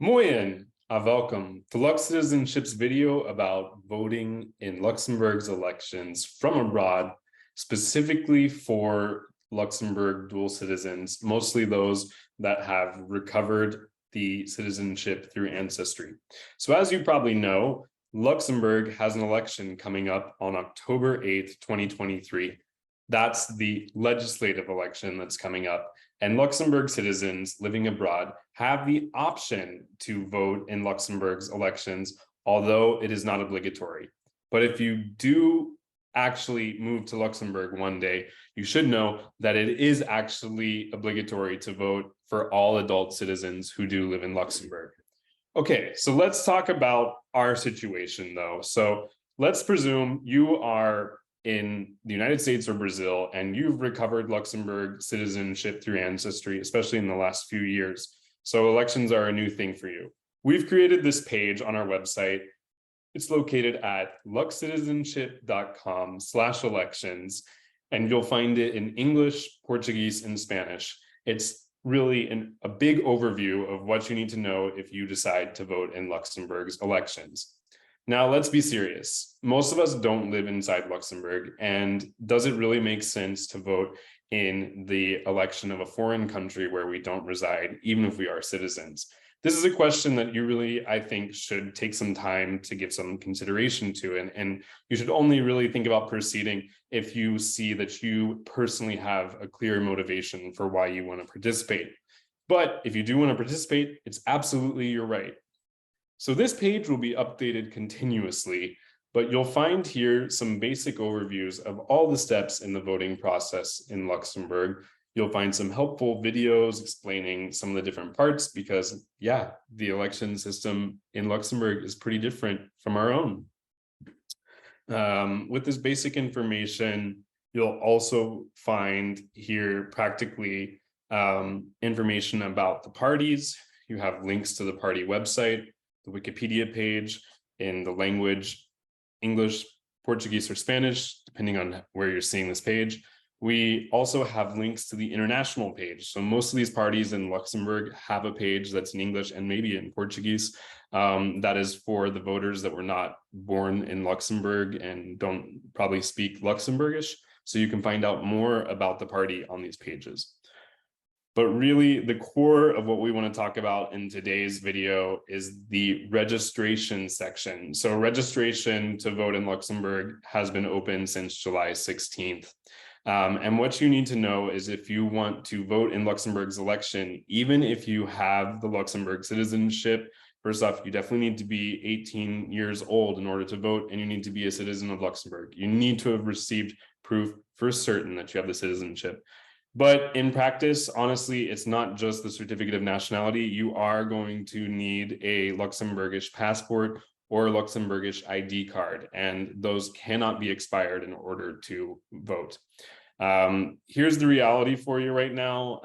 Moyen, welcome to Lux Citizenship's video about voting in Luxembourg's elections from abroad, specifically for Luxembourg dual citizens, mostly those that have recovered the citizenship through ancestry. So as you probably know, Luxembourg has an election coming up on October 8th, 2023. That's the legislative election that's coming up. And Luxembourg citizens living abroad have the option to vote in Luxembourg's elections, although it is not obligatory. But if you do actually move to Luxembourg one day, you should know that it is actually obligatory to vote for all adult citizens who do live in Luxembourg. Okay, so let's talk about our situation though. So let's presume you are in the United States or Brazil, and you've recovered Luxembourg citizenship through ancestry, especially in the last few years. So elections are a new thing for you. We've created this page on our website. It's located at luxcitizenship.com/elections, and you'll find it in English, Portuguese, and Spanish. It's really a big overview of what you need to know if you decide to vote in Luxembourg's elections. Now, let's be serious. Most of us don't live inside Luxembourg, and does it really make sense to vote in the election of a foreign country where we don't reside, even if we are citizens? This is a question that you really, I think, should take some time to give some consideration to, and you should only really think about proceeding if you see that you personally have a clear motivation for why you want to participate. But if you do want to participate, it's absolutely your right. So this page will be updated continuously, but you'll find here some basic overviews of all the steps in the voting process in Luxembourg. You'll find some helpful videos explaining some of the different parts because, yeah, the election system in Luxembourg is pretty different from our own. With this basic information, you'll also find here practically information about the parties. You have links to the party website, the Wikipedia page in the language, English, Portuguese, or Spanish, depending on where you're seeing this page. We also have links to the international page. So most of these parties in Luxembourg have a page that's in English and maybe in Portuguese. That is for the voters that were not born in Luxembourg and don't probably speak Luxembourgish. So you can find out more about the party on these pages. But really, the core of what we want to talk about in today's video is the registration section. So registration to vote in Luxembourg has been open since July 16th. And what you need to know is if you want to vote in Luxembourg's election, even if you have the Luxembourg citizenship, first off, you definitely need to be 18 years old in order to vote, and you need to be a citizen of Luxembourg. You need to have received proof for certain that you have the citizenship. But in practice, honestly, it's not just the certificate of nationality. You are going to need a Luxembourgish passport or a Luxembourgish ID card, and those cannot be expired in order to vote. Here's the reality for you right now.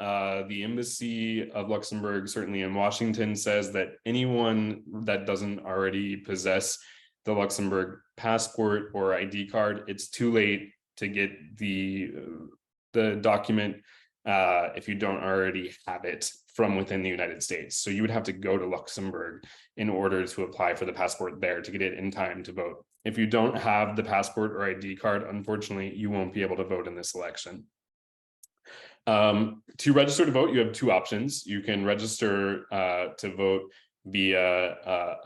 The Embassy of Luxembourg, certainly in Washington, says that anyone that doesn't already possess the Luxembourg passport or ID card, it's too late to get the document if you don't already have it from within the United States. So you would have to go to Luxembourg in order to apply for the passport there to get it in time to vote. If you don't have the passport or ID card, unfortunately, you won't be able to vote in this election. To register to vote, you have two options. You can register to vote via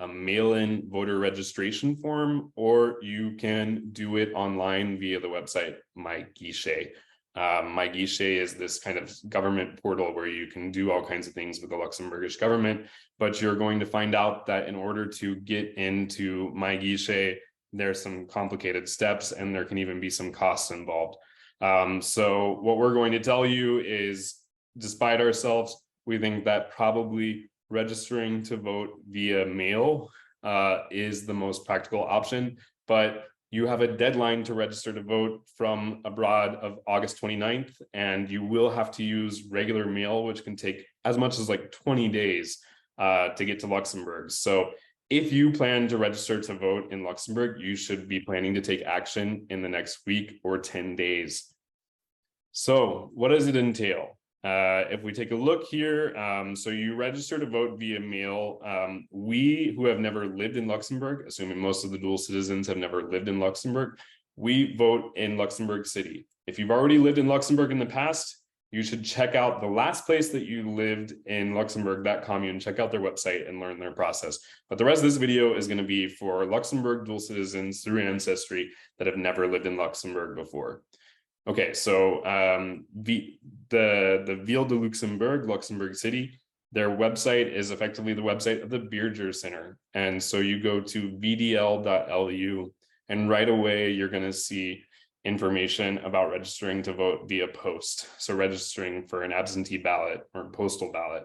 a mail-in voter registration form, or you can do it online via the website MyGuichet. MyGuichet is this kind of government portal where you can do all kinds of things with the Luxembourgish government, but you're going to find out that in order to get into MyGuichet, there's some complicated steps and there can even be some costs involved. So what we're going to tell you is, despite ourselves, we think that probably registering to vote via mail is the most practical option, but you have a deadline to register to vote from abroad of August 29th, and you will have to use regular mail, which can take as much as like 20 days to get to Luxembourg. So if you plan to register to vote in Luxembourg, you should be planning to take action in the next week or 10 days. So what does it entail? If we take a look here, so you register to vote via mail. We who have never lived in Luxembourg, assuming most of the dual citizens have never lived in Luxembourg, we vote in Luxembourg City. If you've already lived in Luxembourg in the past, you should check out the last place that you lived in Luxembourg, that commune, check out their website and learn their process. But the rest of this video is going to be for Luxembourg dual citizens through ancestry that have never lived in Luxembourg before. Okay, so the Ville de Luxembourg, Luxembourg City, their website is effectively the website of the Beerger Center. And so you go to vdl.lu, and right away you're going to see information about registering to vote via post. So registering for an absentee ballot or postal ballot.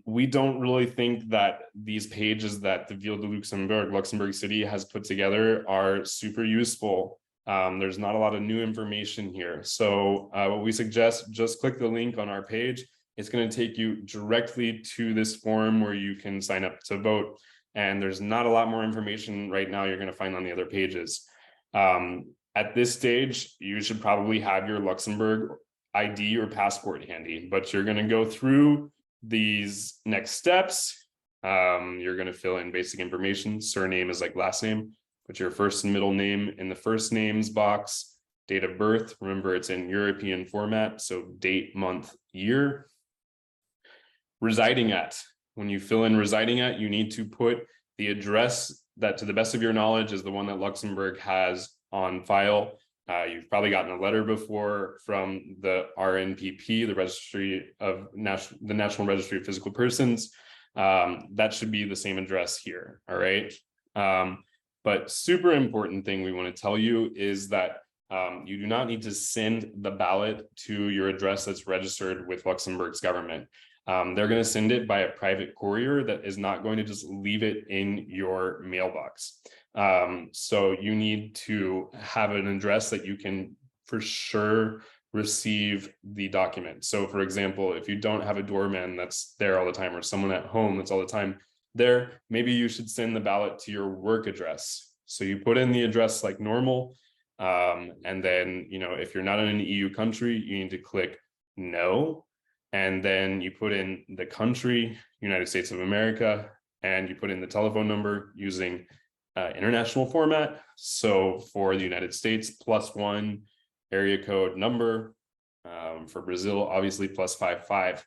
We don't really think that these pages that the Ville de Luxembourg, Luxembourg City has put together are super useful. There's not a lot of new information here. So what we suggest, just click the link on our page. It's going to take you directly to this form where you can sign up to vote. And there's not a lot more information right now you're going to find on the other pages. At this stage, you should probably have your Luxembourg ID or passport handy, but you're going to go through these next steps. You're going to fill in basic information. Surname is like last name. Put your first and middle name in the first names box. Date of birth, remember it's in European format, so date, month, year. Residing at, when you fill in residing at, you need to put the address that, to the best of your knowledge, is the one that Luxembourg has on file. You've probably gotten a letter before from the RNPP, the National Registry of Physical Persons. That should be the same address here, all right? But super important thing we want to tell you is that you do not need to send the ballot to your address that's registered with Luxembourg's government. They're going to send it by a private courier that is not going to just leave it in your mailbox. So you need to have an address that you can for sure receive the document. So for example, if you don't have a doorman that's there all the time, or someone at home that's all the time there, maybe you should send the ballot to your work address. So you put in the address like normal. And then, you know, if you're not in an EU country, you need to click no. And then you put in the country, United States of America, and you put in the telephone number using international format. So for the United States, +1 area code number. For Brazil, obviously +55.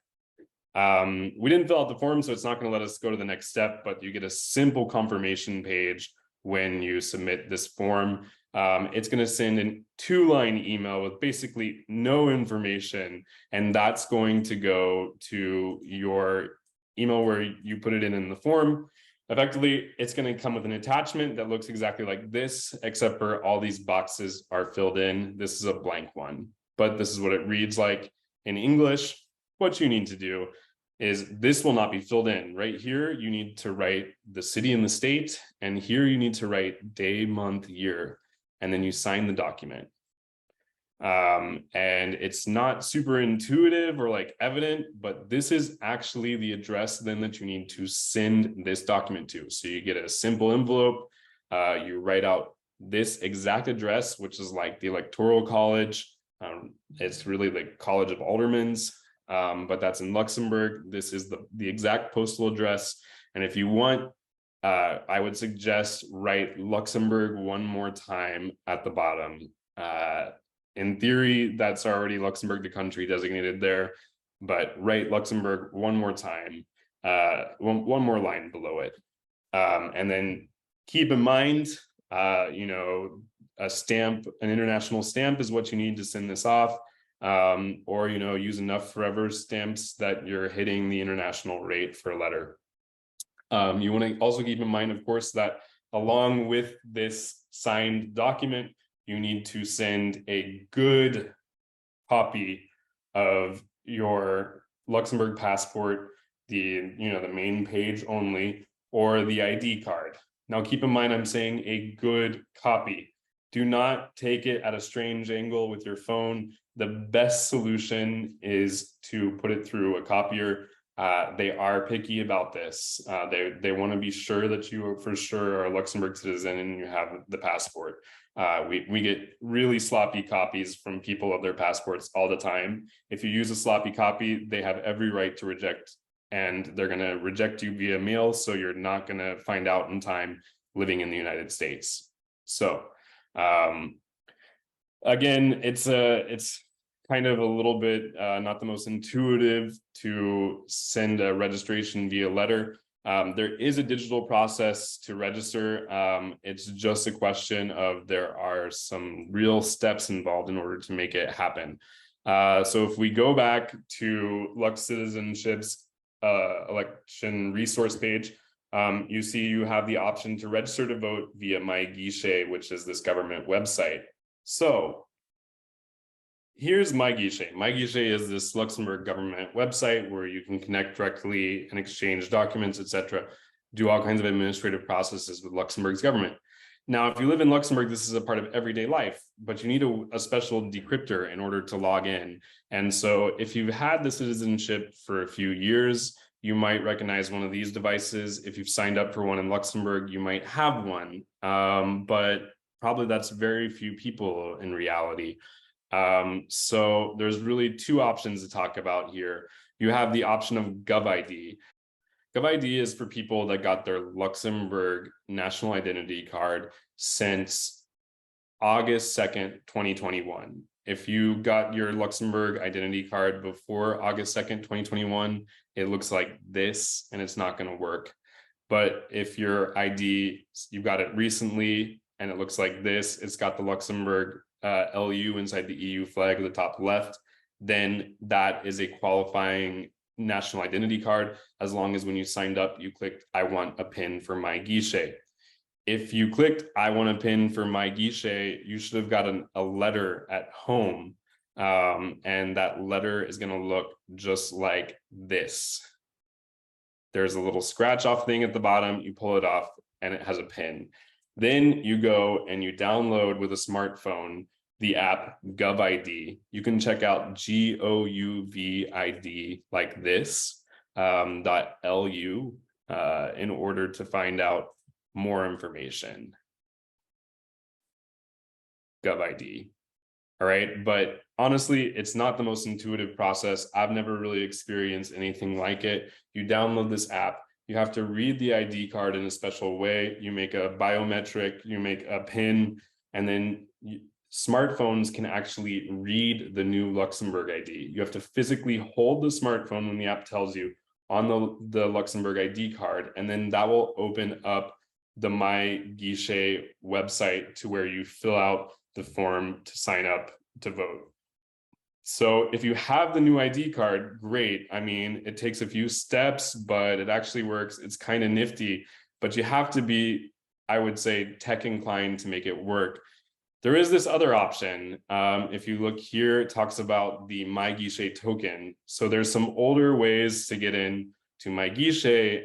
We didn't fill out the form, so it's not going to let us go to the next step, but you get a simple confirmation page when you submit this form. It's going to send a 2-line email with basically no information, and that's going to go to your email where you put it in the form. Effectively, it's going to come with an attachment that looks exactly like this, except for all these boxes are filled in. This is a blank one, but this is what it reads like in English. What you need to do is this will not be filled in. Right here, you need to write the city and the state, and here you need to write day, month, year, and then you sign the document. And it's not super intuitive or like evident, but this is actually the address then that you need to send this document to. So you get a simple envelope, you write out this exact address, which is like the Electoral College. It's really the College of Aldermans, but that's in Luxembourg. This is the exact postal address. And if you want, I would suggest write Luxembourg one more time at the bottom. In theory, that's already Luxembourg, the country designated there, but write Luxembourg one more time, one more line below it. And then keep in mind, you know, a stamp, an international stamp is what you need to send this off, or, you know, use enough forever stamps that you're hitting the international rate for a letter. You want to also keep in mind, of course, that along with this signed document, you need to send a good copy of your Luxembourg passport, the main page only, or the ID card. Now, keep in mind, I'm saying a good copy. Do not take it at a strange angle with your phone. The best solution is to put it through a copier. They are picky about this. They want to be sure that you for sure are a Luxembourg citizen and you have the passport. We get really sloppy copies from people of their passports all the time. If you use a sloppy copy, they have every right to reject, and they're going to reject you via mail, so you're not going to find out in time living in the United States. So again, it's kind of a little bit not the most intuitive to send a registration via letter. There is a digital process to register. It's just a question of there are some real steps involved in order to make it happen. So if we go back to Lux Citizenship's election resource page, you see you have the option to register to vote via MyGuichet, which is this government website. So here's MyGuichet. MyGuichet is this Luxembourg government website where you can connect directly and exchange documents, etc., do all kinds of administrative processes with Luxembourg's government. Now, if you live in Luxembourg, this is a part of everyday life, but you need a special decryptor in order to log in. And so if you've had the citizenship for a few years, you might recognize one of these devices. If you've signed up for one in Luxembourg, you might have one, but probably that's very few people in reality. So there's really two options to talk about here. You have the option of GovID. GovID is for people that got their Luxembourg national identity card since August 2nd, 2021. If you got your Luxembourg identity card before August 2nd, 2021, it looks like this, and it's not going to work. But if your ID, you got it recently, and it looks like this, it's got the Luxembourg LU inside the EU flag at the top left, then that is a qualifying national identity card, as long as when you signed up, you clicked, I want a PIN for MyGuichet. If you clicked, I want a PIN for MyGuichet, you should have gotten a letter at home. And that letter is going to look just like this. There's a little scratch off thing at the bottom, you pull it off, and it has a PIN. Then you go and you download with a smartphone the app GovID. You can check out GOUVID like this .lu in order to find out more information. GovID. All right, but honestly, it's not the most intuitive process. I've never really experienced anything like it. You download this app. You have to read the ID card in a special way. You make a biometric, you make a PIN, and then smartphones can actually read the new Luxembourg ID. You have to physically hold the smartphone when the app tells you on the Luxembourg ID card, and then that will open up the MyGuichet website to where you fill out the form to sign up to vote. So if you have the new ID card, great. I mean, it takes a few steps, but it actually works. It's kind of nifty, but you have to be, I would say, tech inclined to make it work. There is this other option. If you look here, it talks about the MyGuichet token. So there's some older ways to get in to MyGuichet,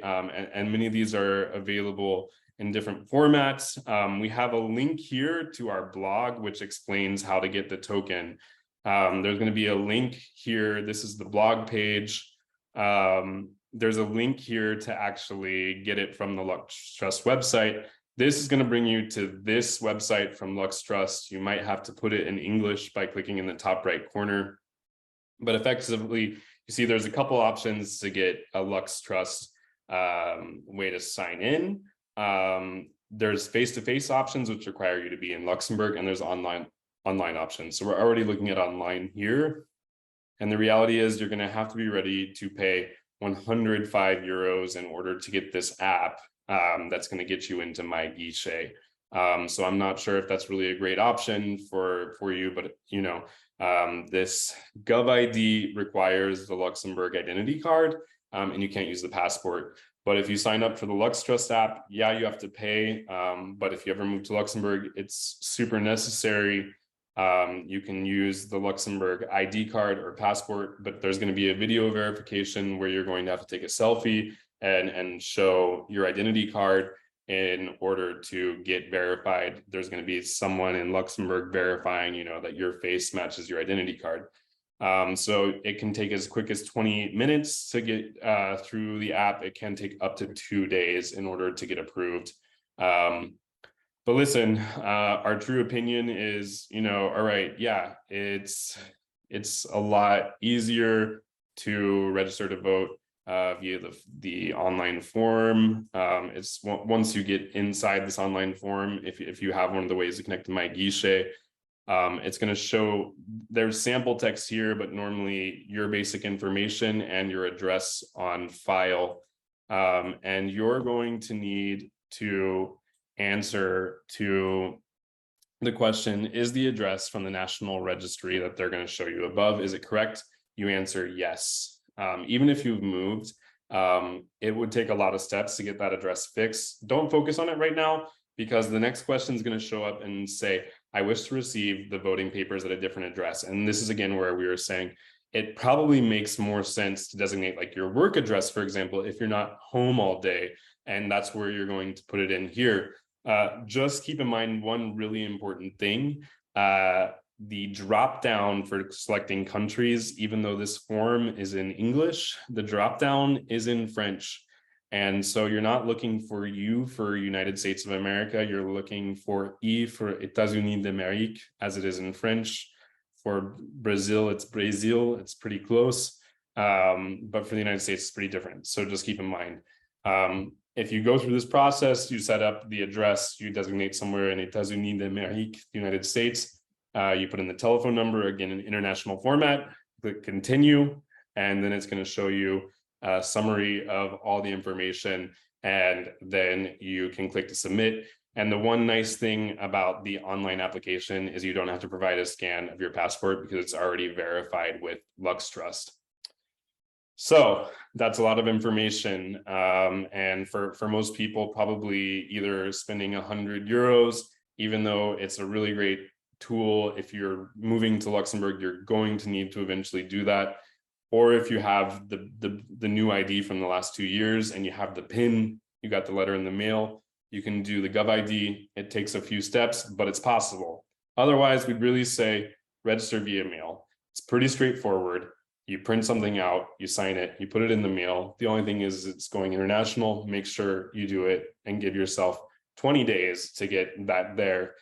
and many of these are available in different formats. We have a link here to our blog, which explains how to get the token. There's going to be a link here. This is the blog page. There's a link here to actually get it from the Lux Trust website. This is going to bring you to this website from Lux Trust. You might have to put it in English by clicking in the top right corner. But effectively, you see there's a couple options to get a Lux Trust way to sign in. There's face-to-face options, which require you to be in Luxembourg, and there's online options. So we're already looking at online here. And the reality is you're going to have to be ready to pay 105 euros in order to get this app that's going to get you into MyGuichet. So I'm not sure if that's really a great option for you, but you know, this GovID requires the Luxembourg identity card, and you can't use the passport. But if you sign up for the Lux Trust app, yeah, you have to pay. But if you ever move to Luxembourg, it's super necessary. You can use the Luxembourg ID card or passport, but there's going to be a video verification where you're going to have to take a selfie and show your identity card in order to get verified. There's going to be someone in Luxembourg verifying, you know, that your face matches your identity card. So it can take as quick as 28 minutes to get through the app. It can take up to 2 days in order to get approved. But listen, our true opinion is, all right, yeah, it's a lot easier to register to vote via the online form. It's once you get inside this online form, if you have one of the ways to connect to My Guichet, it's going to show there's sample text here, but normally your basic information and your address on file. And you're going to need to answer to the question, is the address from the National Registry that they're going to show you above, is it correct? You answer yes. Even if you've moved, it would take a lot of steps to get that address fixed. Don't focus on it right now, because the next question is going to show up and say, I wish to receive the voting papers at a different address. And this is again where we were saying it probably makes more sense to designate like your work address, for example, if you're not home all day, and that's where you're going to put it in here. Just keep in mind one really important thing. The drop down for selecting countries, even though this form is in English, the drop down is in French. And so you're not looking for U for United States of America, you're looking for E for États-Unis d'Amérique, as it is in French. For Brazil, it's Brazil, it's pretty close. But for the United States, it's pretty different. So just keep in mind. If you go through this process, you set up the address, you designate somewhere in États-Unis d'Amérique, the United States, you put in the telephone number, again, in international format, click continue, and then it's going to show you a summary of all the information, and then you can click to submit. And the one nice thing about the online application is you don't have to provide a scan of your passport because it's already verified with LuxTrust. So that's a lot of information. And for most people, probably either spending 100 euros, even though it's a really great tool, if you're moving to Luxembourg, you're going to need to eventually do that. Or if you have the new ID from the last 2 years and you have the PIN, you got the letter in the mail, you can do the GovID. It takes a few steps, but it's possible. Otherwise, we'd really say register via mail. It's pretty straightforward. You print something out, you sign it, you put it in the mail. The only thing is it's going international. Make sure you do it and give yourself 20 days to get that there.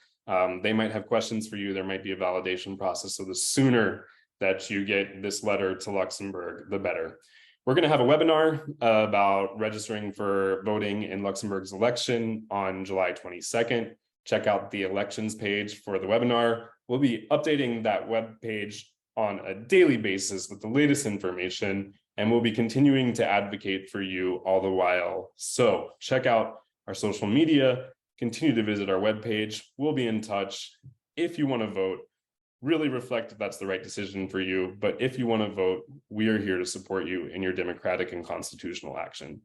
They might have questions for you. There might be a validation process. So the sooner that you get this letter to Luxembourg, the better. We're going to have a webinar about registering for voting in Luxembourg's election on July 22nd. Check out the elections page for the webinar. We'll be updating that web page on a daily basis with the latest information, and we'll be continuing to advocate for you all the while. So check out our social media, continue to visit our webpage. We'll be in touch. If you want to vote, really reflect if that's the right decision for you. But if you want to vote, we are here to support you in your democratic and constitutional action.